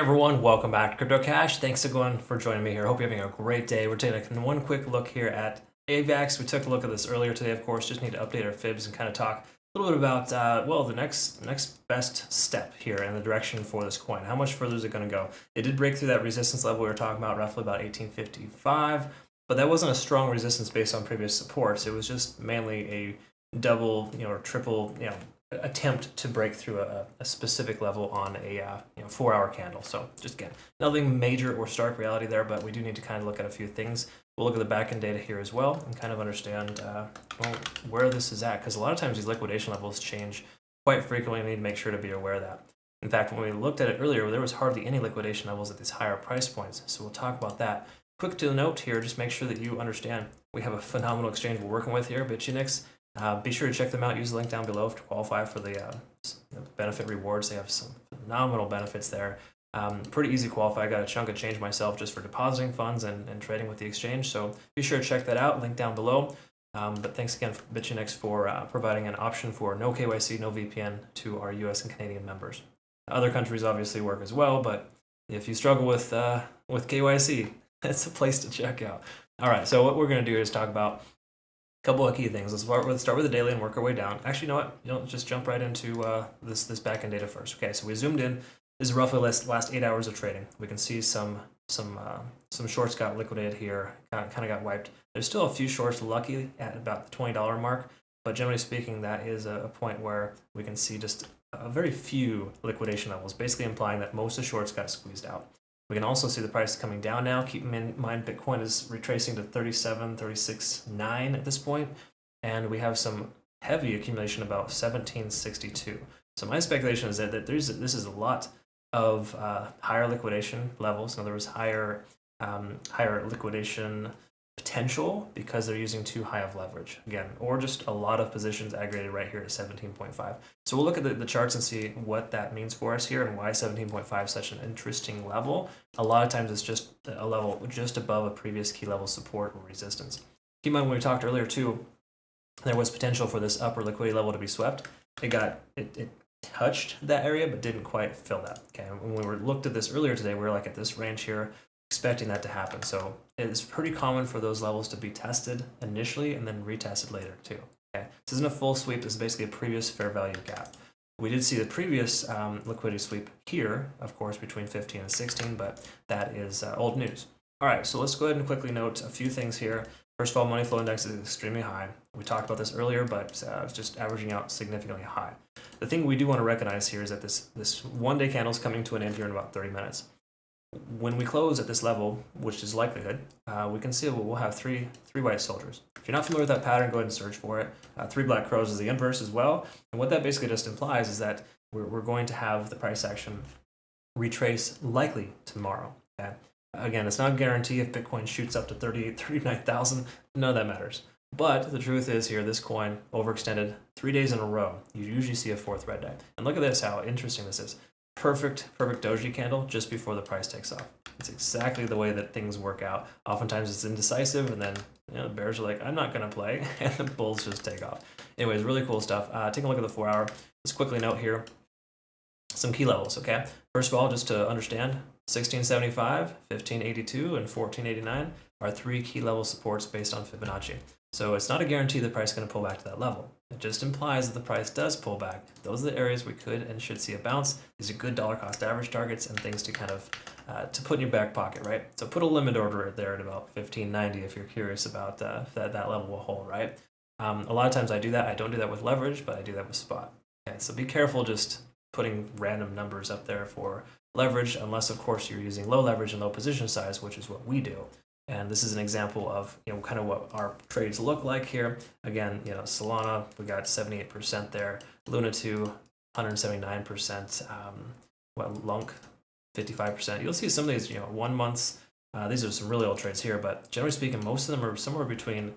everyone, welcome back to Crypto Cash. Thanks again for joining me here. Hope you're having a great day. We're taking one quick look here at AVAX. We took a look at this earlier today, of course. Just need to update our fibs and kind of talk a little bit about well, the next best step here and the direction for this coin. How much further is it going to go? It did break through that resistance level we were talking about, roughly about 1855, but that wasn't a strong resistance based on previous supports. It was just mainly a double, or triple, attempt to break through a specific level on a 4-hour candle. So just again, nothing major or stark reality there, but we do need to kind of look at a few things. We'll look at the back-end data here as well and kind of understand where this is at, because a lot of times these liquidation levels change quite frequently. We need to make sure to be aware of that. In fact, when we looked at it earlier, there was hardly any liquidation levels at these higher price points. So we'll talk about that. Quick to note here, just make sure that you understand we have a phenomenal exchange we're working with here, Bitunix. Be sure to check them out. Use the link down below to qualify for the benefit rewards. They have some phenomenal benefits there. Pretty easy to qualify. I got a chunk of change myself just for depositing funds and trading with the exchange. So be sure to check that out. Link down below. But thanks again, Bitunix, for providing an option for no KYC, no VPN to our US and Canadian members. Other countries obviously work as well, but if you struggle with KYC, it's a place to check out. All right, so what we're going to do is talk about couple of key things. Let's start with the daily and work our way down. Actually, you know what? Just jump right into this back-end data first. Okay, so we zoomed in. This is roughly last 8 hours of trading. We can see some shorts got liquidated here, kind of got wiped. There's still a few shorts lucky at about the $20 mark, but generally speaking, that is a point where we can see just a very few liquidation levels, basically implying that most of the shorts got squeezed out. We can also see the price coming down now. Keep in mind, Bitcoin is retracing to 36.9 at this point, and we have some heavy accumulation about 1762. So my speculation is that this is a lot of higher liquidation levels. In other words, higher liquidation potential because they're using too high of leverage again, or just a lot of positions aggregated right here at 17.5. So we'll look at the charts and see what that means for us here and why 17.5 is such an interesting level. A lot of times it's just a level just above a previous key level support or resistance. Keep in mind, when we talked earlier too, there was potential for this upper liquidity level to be swept. It touched that area but didn't quite fill that. Okay, when we looked at this earlier today, we were like at this range here, expecting that to happen. So it's pretty common for those levels to be tested initially and then retested later too. Okay, this isn't a full sweep. This is basically a previous fair value gap. We did see the previous liquidity sweep here, of course, between 15 and 16, but that is old news. All right, so let's go ahead and quickly note a few things here. First of all, money flow index is extremely high. We talked about this earlier, but it's just averaging out significantly high. The thing we do want to recognize here is that this one-day candle is coming to an end here in about 30 minutes. When we close at this level, which is likelihood, we can see we'll have three white soldiers. If you're not familiar with that pattern, go ahead and search for it. 3 black crows is the inverse as well. And what that basically just implies is that we're going to have the price action retrace likely tomorrow. Okay? Again, it's not a guarantee if Bitcoin shoots up to 39,000. None of that matters. But the truth is here, this coin overextended 3 days in a row. You usually see a 4th red day. And look at this, how interesting this is. Perfect doji candle just before the price takes off. It's exactly the way that things work out. Oftentimes it's indecisive, and then the bears are like, I'm not going to play, and the bulls just take off. Anyways, really cool stuff. Take a look at the 4 hour. Let's quickly note here some key levels, okay? First of all, just to understand, 1675, 1582, and 1489 are 3 key level supports based on Fibonacci. So it's not a guarantee the price is going to pull back to that level. It just implies that the price does pull back. Those are the areas we could and should see a bounce. These are good dollar cost average targets and things to kind of to put in your back pocket, right? So put a limit order there at about 1590 if you're curious about if that level will hold, right? A lot of times I do that. I don't do that with leverage, but I do that with spot. Okay, so be careful just putting random numbers up there for leverage, unless of course you're using low leverage and low position size, which is what we do. And this is an example of kind of what our trades look like here. Again, Solana, we got 78% there. Luna 2, 179%. Lunk, 55%. You'll see some of these 1 months. These are some really old trades here, but generally speaking, most of them are somewhere between.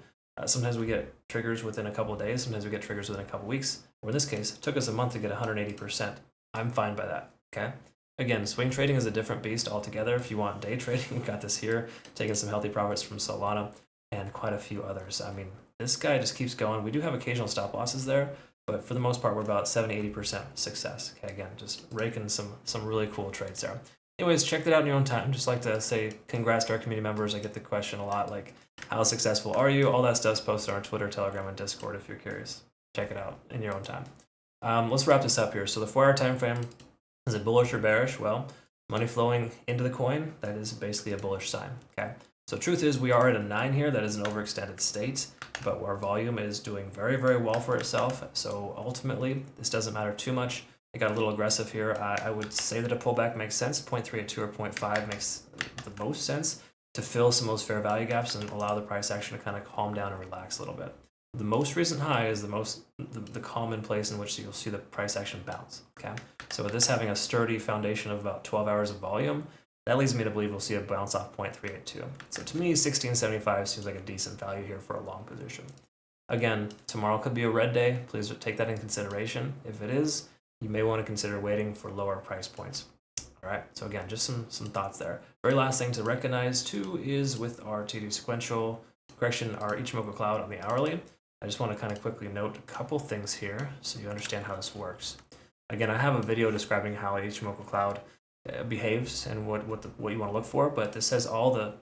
Sometimes we get triggers within a couple of days. Sometimes we get triggers within a couple of weeks. Or in this case, it took us a month to get 180%. I'm fine by that. Okay. Again, swing trading is a different beast altogether. If you want day trading, we got this here, taking some healthy profits from Solana and quite a few others. I mean, this guy just keeps going. We do have occasional stop losses there, but for the most part, we're about 70-80% success. Okay, again, just raking some really cool trades there. Anyways, check that out in your own time. Just like to say congrats to our community members. I get the question a lot, like, how successful are you? All that stuff's posted on our Twitter, Telegram, and Discord if you're curious. Check it out in your own time. Let's wrap this up here. So the 4-hour time frame, is it bullish or bearish? Well, money flowing into the coin, that is basically a bullish sign. Okay. So truth is we are at a 9 here. That is an overextended state, but our volume is doing very, very well for itself. So ultimately, this doesn't matter too much. It got a little aggressive here. I would say that a pullback makes sense. 0.382 or 0.5 makes the most sense to fill some of those fair value gaps and allow the price action to kind of calm down and relax a little bit. The most recent high is the common place in which you'll see the price action bounce. Okay, so with this having a sturdy foundation of about 12 hours of volume, that leads me to believe we'll see a bounce off 0.382. So to me, 1675 seems like a decent value here for a long position. Again, tomorrow could be a red day. Please take that in consideration. If it is, you may want to consider waiting for lower price points. All right, so again, just some thoughts there. Very last thing to recognize too is with our TD sequential correction, our Ichimoku cloud on the hourly. I just want to kind of quickly note a couple things here so you understand how this works. Again, I have a video describing how Ichimoku cloud behaves and what you want to look for, but this says all the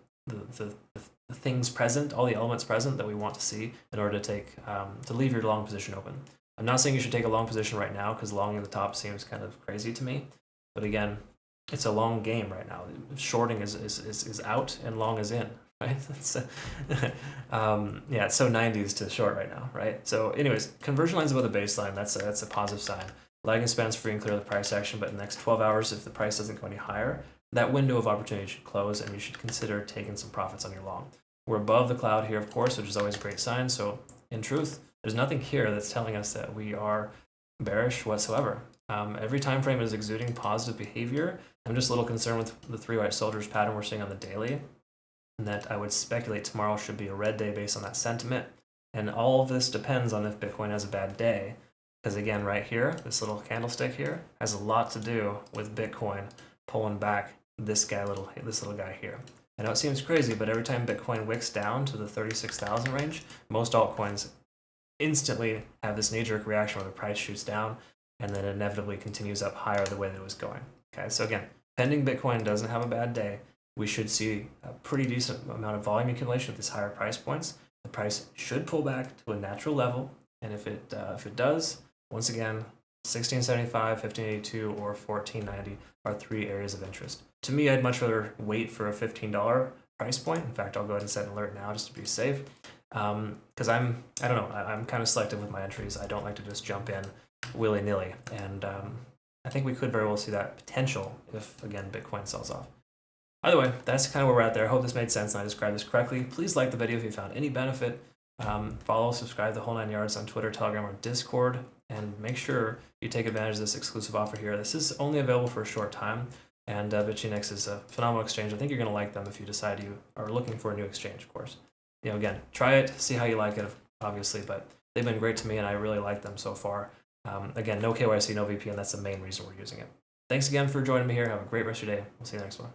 things present, all the elements present that we want to see in order to leave your long position open. I'm not saying you should take a long position right now because long in the top seems kind of crazy to me, but again, it's a long game right now. Shorting is out and long is in. Right? Yeah, it's so 90s to short right now, right? So anyways, conversion lines above the baseline, that's a positive sign. Lagging spans free and clear the price action, but in the next 12 hours, if the price doesn't go any higher, that window of opportunity should close and you should consider taking some profits on your long. We're above the cloud here, of course, which is always a great sign. So in truth, there's nothing here that's telling us that we are bearish whatsoever. Every time frame is exuding positive behavior. I'm just a little concerned with the 3 white soldiers pattern we're seeing on the daily, and that I would speculate tomorrow should be a red day based on that sentiment. And all of this depends on if Bitcoin has a bad day. Because again, right here, this little candlestick here has a lot to do with Bitcoin pulling back this little guy here. I know it seems crazy, but every time Bitcoin wicks down to the 36,000 range, most altcoins instantly have this knee-jerk reaction where the price shoots down and then inevitably continues up higher the way that it was going. Okay, so again, pending Bitcoin doesn't have a bad day, we should see a pretty decent amount of volume accumulation at these higher price points. The price should pull back to a natural level, and if it does, once again, 1675, 1582, or 1490 are 3 areas of interest. To me, I'd much rather wait for a $15 price point. In fact, I'll go ahead and set an alert now just to be safe. Because I'm kind of selective with my entries. I don't like to just jump in willy-nilly. And I think we could very well see that potential if, again, Bitcoin sells off. Either way, that's kind of where we're at there. I hope this made sense and I described this correctly. Please like the video if you found any benefit. Follow, subscribe, the whole 9 yards on Twitter, Telegram, or Discord. And make sure you take advantage of this exclusive offer here. This is only available for a short time. And Bitunix is a phenomenal exchange. I think you're going to like them if you decide you are looking for a new exchange, of course. Again, try it, see how you like it, obviously. But they've been great to me, and I really like them so far. Again, no KYC, no VPN. That's the main reason we're using it. Thanks again for joining me here. Have a great rest of your day. We'll see you next one.